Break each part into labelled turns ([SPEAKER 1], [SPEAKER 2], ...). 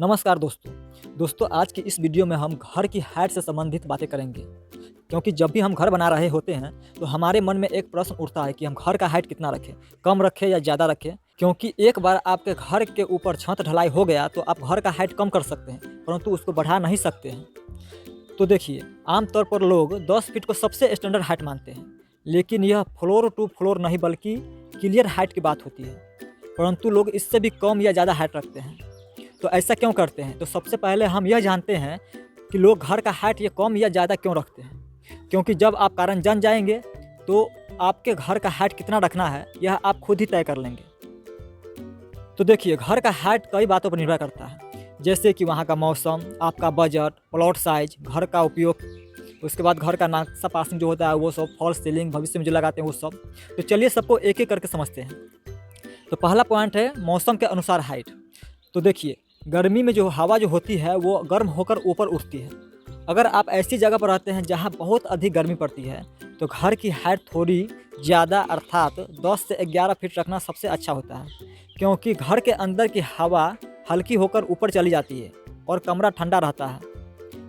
[SPEAKER 1] नमस्कार दोस्तों आज की इस वीडियो में हम घर की हाइट से संबंधित बातें करेंगे। क्योंकि जब भी हम घर बना रहे होते हैं तो हमारे मन में एक प्रश्न उठता है कि हम घर का हाइट कितना रखें, कम रखें या ज़्यादा रखें। क्योंकि एक बार आपके घर के ऊपर छत ढलाई हो गया तो आप घर का हाइट कम कर सकते हैं, परंतु उसको बढ़ा नहीं सकते हैं। तो देखिए, आमतौर पर लोग 10 फीट को सबसे स्टैंडर्ड हाइट मानते हैं, लेकिन यह फ्लोर टू फ्लोर नहीं बल्कि क्लियर हाइट की बात होती है। परंतु लोग इससे भी कम या ज़्यादा हाइट रखते हैं। तो ऐसा क्यों करते हैं? तो सबसे पहले हम यह जानते हैं कि लोग घर का हाइट ये कम या ज़्यादा क्यों रखते हैं। क्योंकि जब आप कारण जान जाएंगे तो आपके घर का हाइट कितना रखना है यह आप खुद ही तय कर लेंगे। तो देखिए, घर का हाइट कई बातों पर निर्भर करता है, जैसे कि वहाँ का मौसम, आपका बजट, प्लॉट साइज, घर का उपयोग, उसके बाद घर का नक्शा पासिंग जो होता है वो सब, फॉल्स सीलिंग भविष्य में जो लगाते हैं वो सब। तो चलिए सबको एक एक करके समझते हैं। तो पहला पॉइंट है मौसम के अनुसार हाइट। तो देखिए, गर्मी में जो हवा जो होती है वो गर्म होकर ऊपर उठती है। अगर आप ऐसी जगह पर रहते हैं जहां बहुत अधिक गर्मी पड़ती है तो घर की हाइट थोड़ी ज़्यादा अर्थात 10 से 11 फीट रखना सबसे अच्छा होता है। क्योंकि घर के अंदर की हवा हल्की होकर ऊपर चली जाती है और कमरा ठंडा रहता है,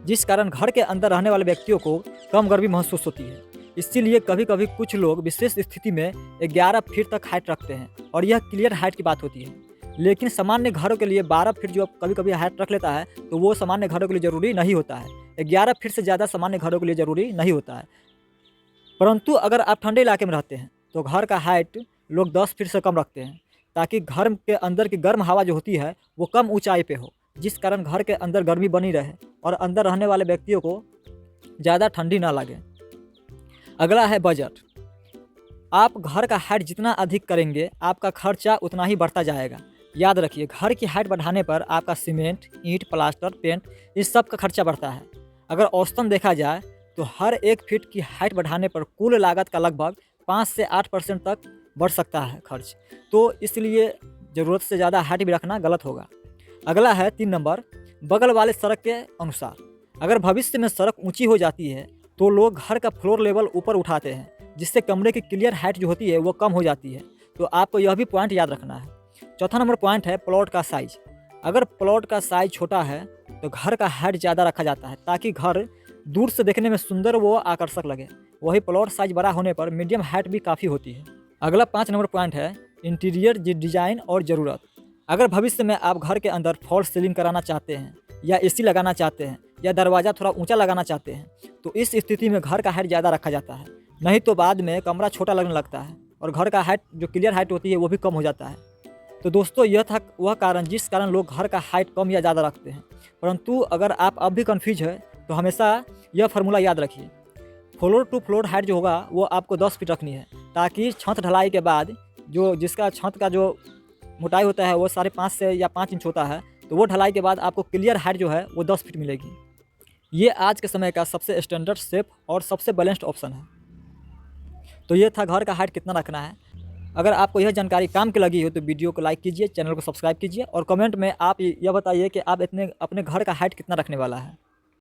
[SPEAKER 1] जिस कारण घर के अंदर रहने वाले व्यक्तियों को कम गर्मी महसूस होती है। इसीलिए कभी कभी कुछ लोग विशेष स्थिति में 11 फीट तक हाइट रखते हैं और यह क्लियर हाइट की बात होती है। लेकिन सामान्य घरों के लिए 12 फीट जो कभी कभी हाइट रख लेता है तो वो सामान्य घरों के लिए ज़रूरी नहीं होता है। 11 फीट से ज़्यादा सामान्य घरों के लिए ज़रूरी नहीं होता है। परंतु अगर आप ठंडे इलाके में रहते हैं तो घर का हाइट लोग 10 फीट से कम रखते हैं, ताकि घर के अंदर की गर्म हवा जो होती है वो कम ऊंचाई पे हो, जिस कारण घर के अंदर गर्मी बनी रहे और अंदर रहने वाले व्यक्तियों को ज़्यादा ठंडी ना लगे। अगला है बजट। आप घर का हाइट जितना अधिक करेंगे आपका खर्चा उतना ही बढ़ता जाएगा। याद रखिए, घर की हाइट बढ़ाने पर आपका सीमेंट, ईंट, प्लास्टर, पेंट इस सब का खर्चा बढ़ता है। अगर औसतन देखा जाए तो हर 1 फीट की हाइट बढ़ाने पर कुल लागत का लगभग 5 से 8% तक बढ़ सकता है खर्च। तो इसलिए ज़रूरत से ज़्यादा हाइट भी रखना गलत होगा। अगला है 3 नंबर, बगल वाले सड़क के अनुसार। अगर भविष्य में सड़क ऊँची हो जाती है तो लोग घर का फ्लोर लेवल ऊपर उठाते हैं, जिससे कमरे की क्लियर हाइट जो होती है वो कम हो जाती है। तो आपको यह भी पॉइंट याद रखना है। चौथा नंबर पॉइंट है प्लॉट का साइज। अगर प्लॉट का साइज छोटा है तो घर का हाइट ज़्यादा रखा जाता है, ताकि घर दूर से देखने में सुंदर व आकर्षक लगे। वही प्लॉट साइज बड़ा होने पर मीडियम हाइट भी काफ़ी होती है। अगला 5 नंबर पॉइंट है इंटीरियर डिजाइन और ज़रूरत। अगर भविष्य में आप घर के अंदर फॉल्स सीलिंग कराना चाहते हैं या एसी लगाना चाहते हैं या दरवाज़ा थोड़ा ऊँचा लगाना चाहते हैं तो इस स्थिति में घर का हाइट ज़्यादा रखा जाता है। नहीं तो बाद में कमरा छोटा लगने लगता है और घर का हाइट जो क्लियर हाइट होती है वो भी कम हो जाता है। तो दोस्तों, यह था वह कारण जिस कारण लोग घर का हाइट कम या ज़्यादा रखते हैं। परंतु अगर आप अब भी कन्फ्यूज है तो हमेशा यह फार्मूला याद रखिए। फ्लोर टू फ्लोर हाइट जो होगा वो आपको 10 फीट रखनी है, ताकि छत ढलाई के बाद जो जिसका छत का जो मोटाई होता है वो 5.5 से या 5 इंच होता है, तो वो ढलाई के बाद आपको क्लियर हाइट जो है वो 10 फीट मिलेगी। ये आज के समय का सबसे स्टैंडर्ड, सेफ और सबसे बैलेंस्ड ऑप्शन है। तो ये था घर का हाइट कितना रखना है। अगर आपको यह जानकारी काम की लगी हो तो वीडियो को लाइक कीजिए, चैनल को सब्सक्राइब कीजिए और कमेंट में आप यह बताइए कि आप अपने घर का हाइट कितना रखने वाला है।